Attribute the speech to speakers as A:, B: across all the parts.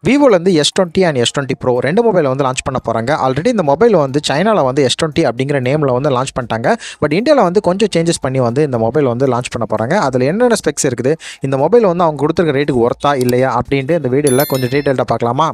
A: விவோலேருந்து S20 and S20 Pro ரெண்டு மொபைலை வந்து லான்ச் பண்ண போகிறாங்க. ஆல்ரெடி இந்த மொபைல் வந்து சைனாவில் வந்து S20 அப்படிங்கிற நேமில் வந்து லான்ச் பண்ணிட்டாங்க. பட் இந்தியாவில் வந்து கொஞ்சம் சேஞ்சஸ் பண்ணி வந்து இந்த மொபைல் வந்து லான்ச் பண்ண போகிறாங்க. அதில் என்னென்ன ஸ்பெக்ஸ் இருக்குது, இந்த மொபைல் வந்து அவங்க கொடுத்துருக்க ரேட்டுக்கு ஒர்த்தா இல்லையா அப்படின்ட்டு இந்த வீடியோவில் கொஞ்சம் டீட்டெயில்டாக பார்க்கலாமா?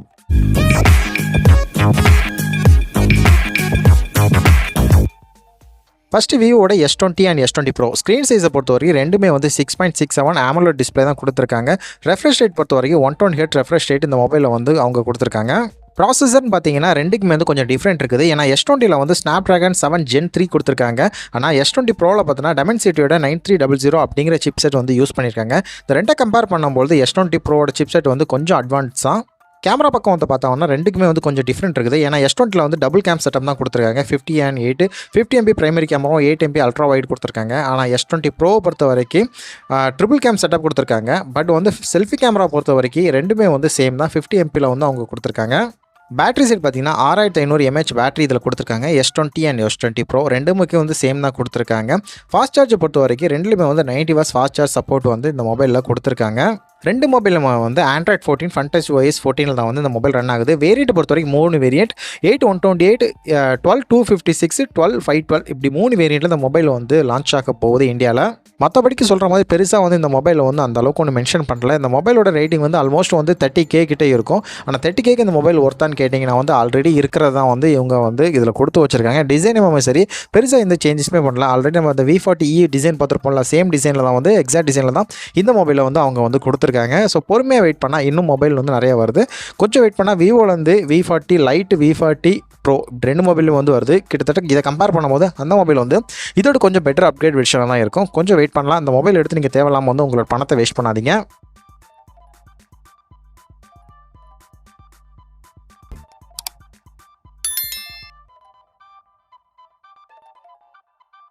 A: ஃபஸ்ட்டு விவோட S20 and S20 Pro screen சைஸை பொறுத்த வரைக்கும் ரெண்டுமே வந்து 6.67 AMOLED டிஸ்பிளே தான் கொடுத்துருக்காங்க. ரெஃப்ரெஷ் ரேட் பொறுத்த வரைக்கும் 120Hz ரெஃப்ரெஷ் ரேட் இந்த மொபைலில் வந்து அவங்க கொடுத்துருக்காங்க. ப்ராசஸர்னு பார்த்தீங்கன்னா ரெண்டுக்குமே வந்து கொஞ்சம் டிஃப்ரெண்ட் இருக்குது. ஏன்னா S20ல் வந்து Snapdragon 7 Gen 3 கொடுத்துருக்காங்க. ஆனால் S20 Proவில் பார்த்தீங்கன்னா Dimensity-யோட 9300 அப்படிங்கிற சிப்செட் வந்து யூஸ் பண்ணியிருக்காங்க. இந்த ரெண்டை கம்பேர் பண்ணும்போது S20 Proவோட சிப்செட் வந்து கொஞ்சம் அட்வான்ஸாக. கேமரா பக்கம் வந்து பார்த்தோம்னா ரெண்டுக்குமே வந்து கொஞ்சம் டிஃப்ரெண்ட் இருக்குது. ஏன்னா S20ல் வந்து டபுள் கேம் செட்டப் தான் கொடுத்துருக்காங்க. 50 MP பிரைமரி கேமராவும் 8 MP அல்ட்ரா வைட் கொடுத்துருக்காங்க. ஆனால் S20 Pro பொறுத்த வரைக்கும் ட்ரிபிள் கேம் செட்டப் கொடுத்துருக்காங்க. பட் வந்து செல்ஃபி கேமரா பொறுத்த வரைக்கும் ரெண்டுமே வந்து சேம் தான். 50 MPயில் வந்து அவங்க கொடுத்துருக்காங்க. பேட்டரி செட் பார்த்தீங்கன்னா 6500 mAh பேட்டரி இதில் கொடுத்துருக்காங்க. S20 அண்ட் S20 Pro ரெண்டுமுக்கே வந்து சேம் தான் கொடுத்துருக்காங்க. ஃபாஸ்ட் சார்ஜை பொறுத்த வரைக்கும் ரெண்டுலேயுமே வந்து 90 வாட்ஸ் ஃபாஸ்ட் சார்ஜ் சப்போர்ட் வந்து இந்த மொபைலில் கொடுத்துருக்காங்க. ரெண்டு மொபைலும் வந்து Android 14 FunTouchOS 14 தான் வந்து இந்த மொபைல் ரன் ஆகுது. வேரியண்ட் பொறுத்த வரைக்கும் 3 வேரியண்ட் 8/128, 12/256, 12/512 இப்படி 3 வேரியண்ட்டில் இந்த மொபைல் வந்து லான்ச் ஆக போகுது இந்தியாவில். மற்றபடிக்கு சொல்கிற மாதிரி பெருசாக வந்து இந்த மொபைலில் வந்து அந்த அளவுக்கு ஒன்று மென்ஷன் பண்ணல. இந்த மொபைலோட ரேட்டிங் வந்து ஆல்மோஸ்ட் வந்து 30K கிட்டே இருக்கும். ஆனால் 30Kக்கு இந்த மொபைல் ஒர்த்தான்னு கேட்டிங்கன்னா வந்து ஆல்ரெடி இருக்கிறது தான் வந்து இவங்க வந்து இதில் கொடுத்து வச்சுருக்காங்க. டிசைனுமே சரி பெருசாக எந்த சேஞ்சஸுமே பண்ணல. ஆல்ரெடி நம்ம அந்த V40e டிசைன் பார்த்துருப்போம்ல, சேம் டிசைனில் தான் வந்து எக்ஸாக்ட் டிசைனில் தான் இந்த மொபைலில் வந்து அவங்க வந்து கொடுத்துருக்காங்க. ஸோ பொறுமையாக வெயிட் பண்ணால் இன்னும் மொபைல் வந்து நிறைய வருது. கொஞ்சம் வெயிட் பண்ணால் விவோலேருந்து V40 Lite, V40 Pro ரெண்டு மொபைலும் வந்து வருது. கிட்டத்தட்ட இதை கம்பேர் பண்ணும்போது அந்த மொபைல் வந்து இதோட கொஞ்சம் பெட்டர் அப்கிரேட் வெர்ஷனாக தான் இருக்கும். கொஞ்சம் வெயிட் பண்ணலாம். அந்த மொபைல் எடுத்து நீங்கள் தேவையில்லாமல் வந்து உங்களோட பணத்தை வேஸ்ட் பண்ணாதீங்க.